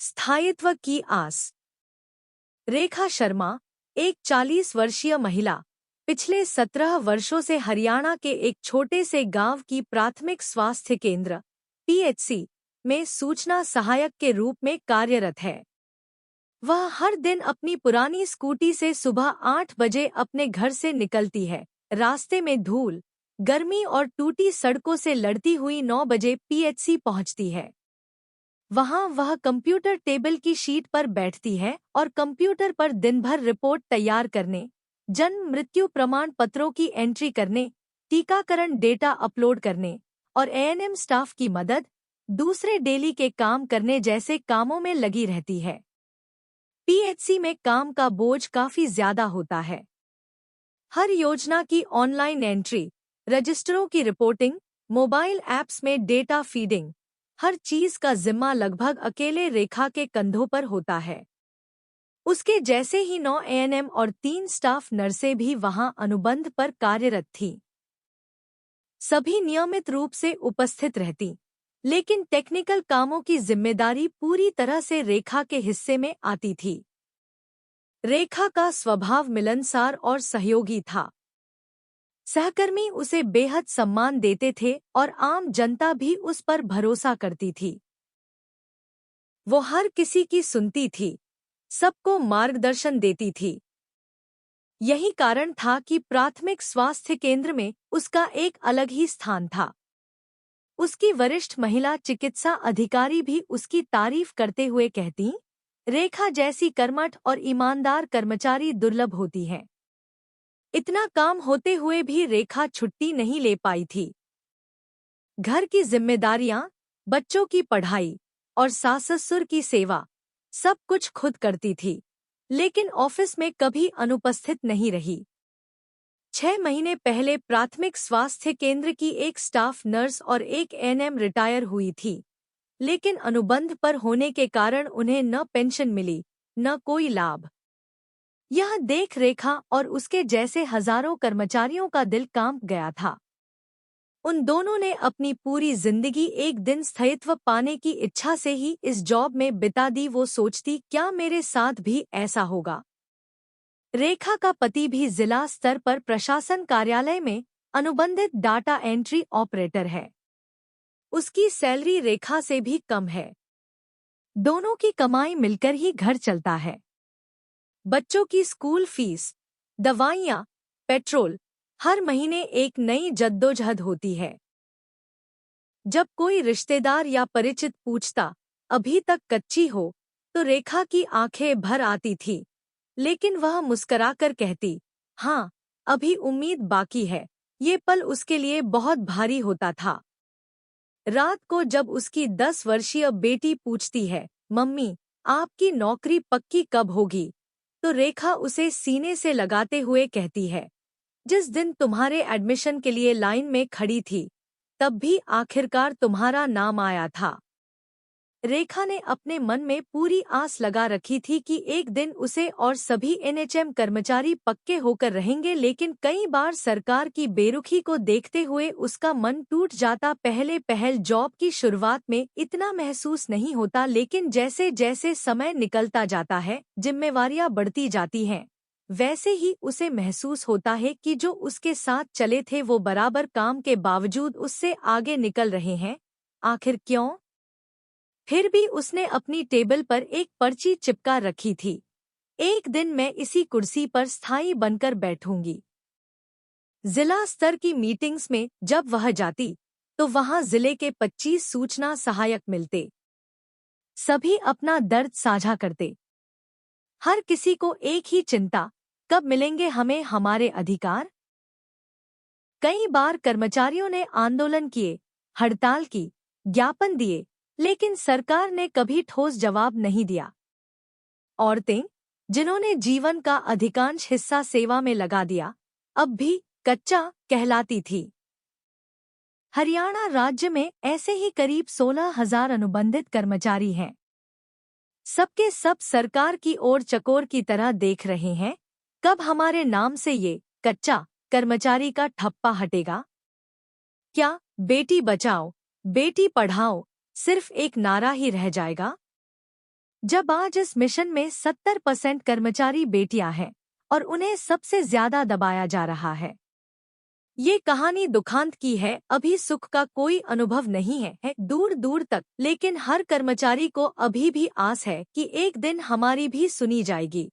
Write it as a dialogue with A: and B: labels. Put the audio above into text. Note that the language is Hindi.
A: स्थायित्व की आस। रेखा शर्मा, एक 40 वर्षीय महिला, पिछले 17 वर्षों से हरियाणा के एक छोटे से गांव की प्राथमिक स्वास्थ्य केंद्र (पीएचसी) में सूचना सहायक के रूप में कार्यरत है। वह हर दिन अपनी पुरानी स्कूटी से सुबह 8 बजे अपने घर से निकलती है। रास्ते में धूल, गर्मी और टूटी सड़कों से लड़ती हुई 9 बजे पीएचसी पहुंचती है। वहां वह कंप्यूटर टेबल की शीट पर बैठती है और कंप्यूटर पर दिन भर रिपोर्ट तैयार करने, जन्म मृत्यु प्रमाण पत्रों की एंट्री करने, टीकाकरण डेटा अपलोड करने और एएनएम स्टाफ की मदद, दूसरे डेली के काम करने जैसे कामों में लगी रहती है। पीएचसी में काम का बोझ काफी ज्यादा होता है। हर योजना की ऑनलाइन एंट्री, रजिस्टरों की रिपोर्टिंग, मोबाइल ऐप्स में डेटा फीडिंग, हर चीज का जिम्मा लगभग अकेले रेखा के कंधों पर होता है। उसके जैसे ही 9 एएनएम और 3 स्टाफ नर्सें भी वहां अनुबंध पर कार्यरत थीं। सभी नियमित रूप से उपस्थित रहती, लेकिन टेक्निकल कामों की जिम्मेदारी पूरी तरह से रेखा के हिस्से में आती थी। रेखा का स्वभाव मिलनसार और सहयोगी था। सहकर्मी उसे बेहद सम्मान देते थे और आम जनता भी उस पर भरोसा करती थी। वो हर किसी की सुनती थी, सबको मार्गदर्शन देती थी। यही कारण था कि प्राथमिक स्वास्थ्य केंद्र में उसका एक अलग ही स्थान था। उसकी वरिष्ठ महिला चिकित्सा अधिकारी भी उसकी तारीफ करते हुए कहती, रेखा जैसी कर्मठ और ईमानदार कर्मचारी दुर्लभ होती है। इतना काम होते हुए भी रेखा छुट्टी नहीं ले पाई थी। घर की जिम्मेदारियां, बच्चों की पढ़ाई और सास-ससुर की सेवा, सब कुछ खुद करती थी, लेकिन ऑफिस में कभी अनुपस्थित नहीं रही। 6 महीने पहले प्राथमिक स्वास्थ्य केंद्र की एक स्टाफ नर्स और एक एएनएम रिटायर हुई थी, लेकिन अनुबंध पर होने के कारण उन्हें न पेंशन मिली, न कोई लाभ। यह देख रेखा और उसके जैसे हजारों कर्मचारियों का दिल कांप गया था। उन दोनों ने अपनी पूरी जिंदगी एक दिन स्थायित्व पाने की इच्छा से ही इस जॉब में बिता दी। वो सोचती, क्या मेरे साथ भी ऐसा होगा? रेखा का पति भी जिला स्तर पर प्रशासन कार्यालय में अनुबंधित डाटा एंट्री ऑपरेटर है। उसकी सैलरी रेखा से भी कम है। दोनों की कमाई मिलकर ही घर चलता है। बच्चों की स्कूल फीस, दवाइयाँ, पेट्रोल, हर महीने एक नई जद्दोजहद होती है। जब कोई रिश्तेदार या परिचित पूछता, अभी तक कच्ची हो, तो रेखा की आंखें भर आती थी, लेकिन वह मुस्कराकर कहती, हाँ, अभी उम्मीद बाकी है। ये पल उसके लिए बहुत भारी होता था। रात को जब उसकी 10 वर्षीय बेटी पूछती है, मम्मी, आपकी नौकरी पक्की कब होगी? तो रेखा उसे सीने से लगाते हुए कहती है, जिस दिन तुम्हारे एडमिशन के लिए लाइन में खड़ी थी, तब भी आखिरकार तुम्हारा नाम आया था। रेखा ने अपने मन में पूरी आस लगा रखी थी कि एक दिन उसे और सभी एनएचएम कर्मचारी पक्के होकर रहेंगे, लेकिन कई बार सरकार की बेरुखी को देखते हुए उसका मन टूट जाता। पहल जॉब की शुरुआत में इतना महसूस नहीं होता, लेकिन जैसे जैसे समय निकलता जाता है, जिम्मेवारियां बढ़ती जाती हैं, वैसे ही उसे महसूस होता है कि जो उसके साथ चले थे वो बराबर काम के बावजूद उससे आगे निकल रहे हैं। आखिर क्यों? फिर भी उसने अपनी टेबल पर एक पर्ची चिपका रखी थी, एक दिन मैं इसी कुर्सी पर स्थायी बनकर बैठूंगी। जिला स्तर की मीटिंग्स में जब वह जाती, तो वहां जिले के 25 सूचना सहायक मिलते। सभी अपना दर्द साझा करते। हर किसी को एक ही चिंता, कब मिलेंगे हमें हमारे अधिकार? कई बार कर्मचारियों ने आंदोलन किए, हड़ताल की, ज्ञापन दिए, लेकिन सरकार ने कभी ठोस जवाब नहीं दिया। औरतें, जिन्होंने जीवन का अधिकांश हिस्सा सेवा में लगा दिया, अब भी कच्चा कहलाती थी। हरियाणा राज्य में ऐसे ही करीब 16,000 अनुबंधित कर्मचारी हैं। सबके सब सरकार की ओर चकोर की तरह देख रहे हैं, कब हमारे नाम से ये कच्चा कर्मचारी का ठप्पा हटेगा? क्या बेटी बचाओ, बेटी पढ़ाओ सिर्फ एक नारा ही रह जाएगा? जब आज इस मिशन में 70% कर्मचारी बेटियां हैं और उन्हें सबसे ज्यादा दबाया जा रहा है। ये कहानी दुखांत की है। अभी सुख का कोई अनुभव नहीं है दूर दूर तक, लेकिन हर कर्मचारी को अभी भी आस है कि एक दिन हमारी भी सुनी जाएगी।